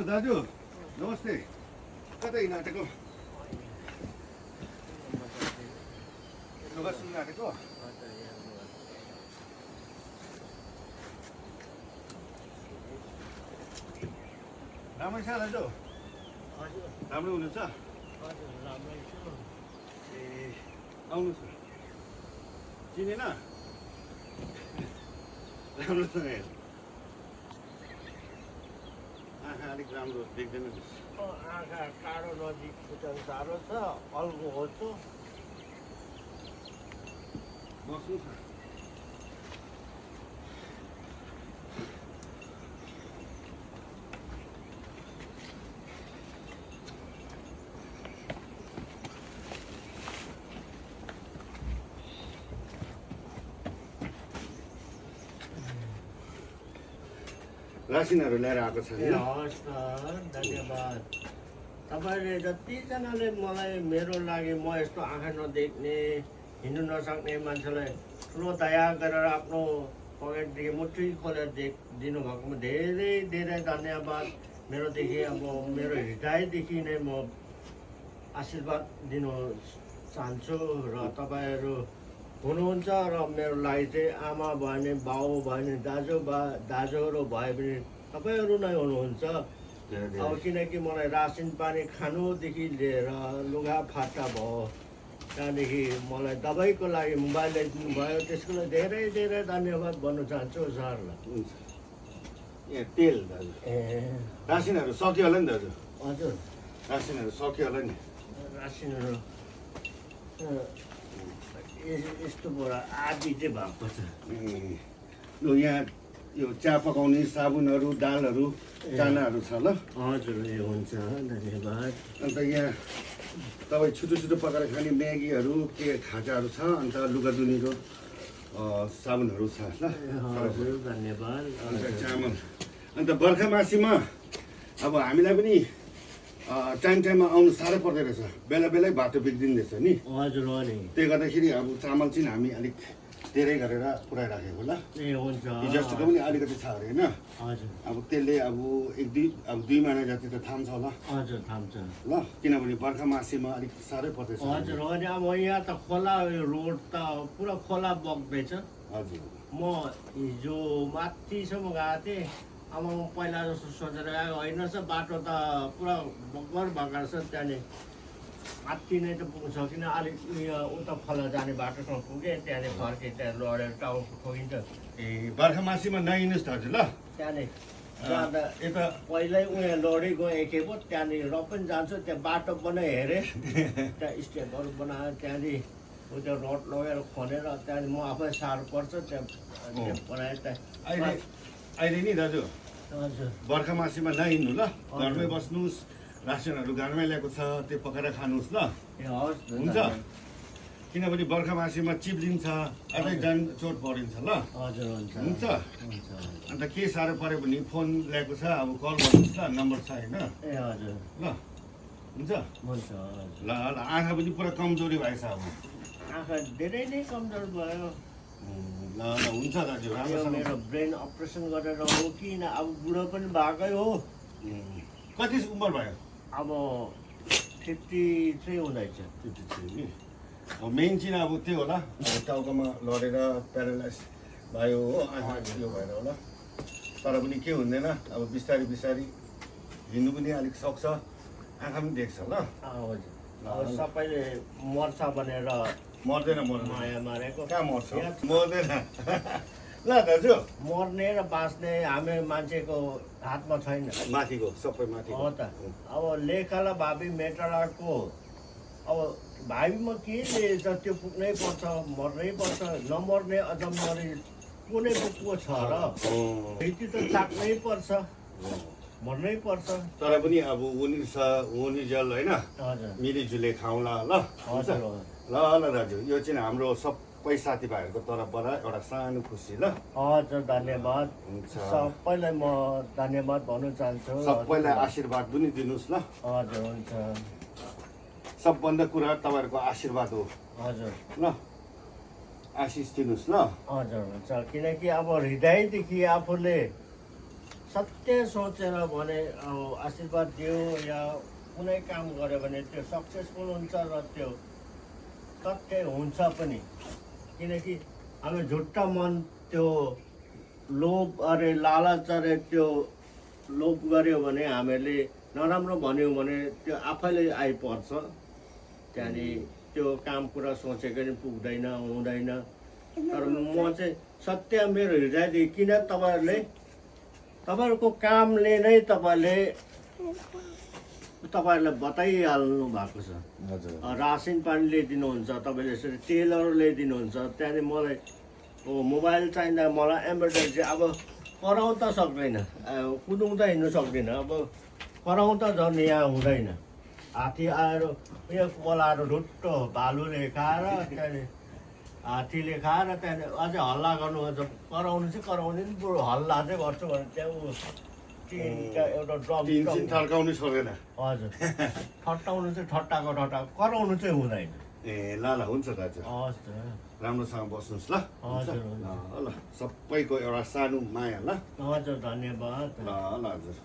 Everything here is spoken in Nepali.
दाजु नमस्ते, कतै हिँडाटेको? लुगा सुन्न आँटेको? राम्रै छ दाजु? राम्रो हुनुहुन्छ? ए आउनुहोस् न, चिनेन? राम्रोसँग हेर्नु, आँखा अलिक राम्रो देख्दैन। आँखा टाढो नजिक छुट्याउनु साह्रो छ, अल्गो होल्छु। बस्नुहोस् न। रासिनहरू ल्याएर आएको छ ए हवस् त, धन्यवाद। तपाईँले जतिजनाले मलाई मेरो लागि, म यस्तो आँखा नदेख्ने, हिँड्नु नसक्ने मान्छेलाई ठुलो दया गरेर आफ्नो पकेटदेखि मुठी खोलेर दिनुभएकोमा धेरै धेरै धन्यवाद। मेरोदेखि अब मेरो हृदयदेखि नै म आशीर्वाद दिन चाहन्छु। र तपाईँहरू हुनुहुन्छ र मेरो लागि चाहिँ आमा भयो भने, बाउ भयो भने, दाजुहरू भयो भने तपाईँहरू नै हुनुहुन्छ। अब किनकि मलाई रासिन पानी खानुदेखि लिएर लुगा फाटा भयो, त्यहाँदेखि मलाई दबाईको लागि मोबाइल ल्याइदिनु भयो, त्यसको लागि धेरै धेरै धन्यवाद भन्न चाहन्छु सरलाई। हुन्छ। यहाँ तेल दाजु, ए रासिनहरू सक्यो होला नि दाजु? हजुर, रासिनहरू सक्यो होला नि? रासिनहरू यस्तो बोरा आदि चाहिँ भएको छ। लु यहाँ यो चिया पकाउने साबुनहरू, दालहरू, चानाहरू छ ल? हजुर, ए हुन्छ, धन्यवाद। अन्त यहाँ तपाईँ छिटो छिटो पकाएर खाने म्यागीहरू, के खाजाहरू छ, अन्त लुगा धुनेको साबुनहरू छ ल? हजुर, धन्यवाद। अन्त चामल, अन्त बर्खा मासीमा अब हामीलाई पनि टाइम टाइममा आउनु साह्रो पर्दो रहेछ, बेला बेलै बाटो बिग्रिँदैछ नि। हजुर हो नि। त्यही गर्दाखेरि अब चामल चाहिँ हामी अलिक धेरै गरेर पुऱ्याइराखेको ल? ए हुन्छ। हिजोअस्तिको पनि अलिकति छ अरे होइन? हजुर अब त्यसले अब दुई महिना जति त थाम्छ होला हजुर, थाम्छ। ल, किनभने बर्खा मासीमा अलिक साह्रै पर्दैछ। हजुर हो नि। अब यहाँ त खोला, रोड त पुरा खोला बग्दैछ। हजुर, म हिजो माथिसम्म गएको थिएँ। अब पहिला जस्तो सोचेर आएको होइन छ, बाटो त पुरा बगर भएका छ। त्यहाँनिर माथि नै त पुग्न सकिनँ, अलिक उयो उता खोला जाने बाटोसम्म पुगेँ, त्यहाँनिर फर्केँ, त्यहाँ लडेर टाउको ठोकिन्छ। ए बर्खा मासीमा नहिँड्नुहोस् दाजु ल? त्यहाँनिर जाँदा यता पहिल्यै उयो लडी गएँ एकखेप, त्यहाँनिर र पनि जान्छु, त्यहाँ बाटो पनि हेरेँ, त्यहाँ स्टेपहरू बनाएर त्यहाँनिर उयो रोड लगेर खनेर त्यहाँदेखि म आफै साह्रो पर्छ, त्यहाँ बनाएँ त्यहाँ। अहिले नि दाजु हजुर बर्खा मासीमा नहिँड्नु ल, घरमै बस्नुहोस्, रासिनहरू घरमै ल्याएको छ, त्यो पकाएर खानुहोस् ल? ए हवस्, हुन्छ, किनभने बर्खा मासीमा चिप्लिन्छ, अझै जान चोट परिन्छ ल? हजुर हुन्छ हुन्छ। हुन्छ। अन्त के साह्रो पऱ्यो भने फोन ल्याएको छ, अब कल गर्नुहोस् ल, नम्बर छ होइन? ए हजुर ल हुन्छ। हुन्छ। ल ल, आँखा पनि पुरा कमजोरी भएछ अब। आँखा धेरै नै कमजोर भयो। ल ल, हुन्छ दाजु, यो राम्रोसँग। मेरो ब्रेन अपरेसन गरेर हो कि न, अब बुढो पनि भएकै हो। कति उमेर भयो? अब 53 हुँदैछ। नि अब मेन चाहिँ अब त्यो होला, अब टाउकोमा लडेर प्यारालाइज भयो हो, आँखा यो भएर होला। तर पनि के हुँदैन, अब बिस्तारै बिस्तारै हिँड्नु पनि अलिक सक्छ, आँखा पनि देख्छ ल? हजुर। अब सबैले मर्छ भनेर मर्दैन मर्दैन, माया मारेको। कहाँ मर्छ? मर्दैन। ल दाजु, मर्ने र बाँच्ने हामी मान्छेको हातमा छैन। माथिको सबै माथि हो त। अब लेखाला भावी मेटालाको अब भावीमा के लेखेछ त्यो पुग्नै पर्छ, मर्नै पर्छ। नमर्ने अझ मरि कुनै पुग्को छ र त्यति त चाख्नै पर्छ, मर्नै पर्छ। तर पनि अब उनी छ उनी जल होइन, हजुर मिलिजुली खाउँला ल? हुन्छ। हजुर ल ल दाजु, यो चाहिँ हाम्रो सबै साथीभाइहरूको तर्फबाट एउटा सानो खुसी ल? हजुर, धन्यवाद। हुन्छ। सबैलाई म धन्यवाद भन्न चाहन्छु। सबैलाई आशीर्वाद पनि दिनुहोस् ल? हजुर हुन्छ। सबभन्दा कुरा तपाईँहरूको आशीर्वाद हो हजुर ल? आशिष दिनुहोस् ल। हजुर हुन्छ किनकि अब हृदयदेखि आफूले सत्य सोचेर भने अब आशीर्वाद दियो या कुनै काम गर्यो भने त्यो सक्सेसफुल हुन्छ र त्यो सत्य हुन्छ पनि किनकि हामी झुट्टा मन त्यो लोभ अरे लालच अरे त्यो लोभ गऱ्यो भने हामीले नराम्रो भन्यो भने त्यो आफैले आइपर्छ त्यहाँदेखि त्यो काम कुरा सोचेको नि पुग्दैन हुँदैन तर म चाहिँ सत्य मेरो हृदयदेखि किन तपाईँहरूको कामले नै तपाईँहरूले बताइहाल्नु भएको छ हजुर रासिन पानी ल्याइदिनुहुन्छ तपाईँले यसरी तेलहरू ल्याइदिनुहुन्छ त्यहाँदेखि मलाई मोबाइल चाहिँदा मलाई इमर्जेन्सी अब कराउँदा सक्दैन कुदाउँदा हिँड्नु सक्दैन अब कराउँदा झन् यहाँ हुँदैन हात्ती आएर यहाँ बोलाएर ढुट्टो भालुले खाएर त्यहाँदेखि हात्तीले खाएर त्यहाँदेखि अझै हल्ला गर्नु अझ कराउनु चाहिँ कराउँदैन बरु हल्ला चाहिँ गर्छु भने त्यहाँ टिनका एउटा ड्रम थर्काउनु सक्दैन। हजुर ठट्टाउनु चाहिँ ठट्टाको कराउनु चाहिँ हुँदैन। ए ल ल हुन्छ दाजु हजुर राम्रोसँग बस्नुहोस् ल। हजुर ल ल सबैको एउटा सानो माया ल। हजुर धन्यवाद ल ल हजुर।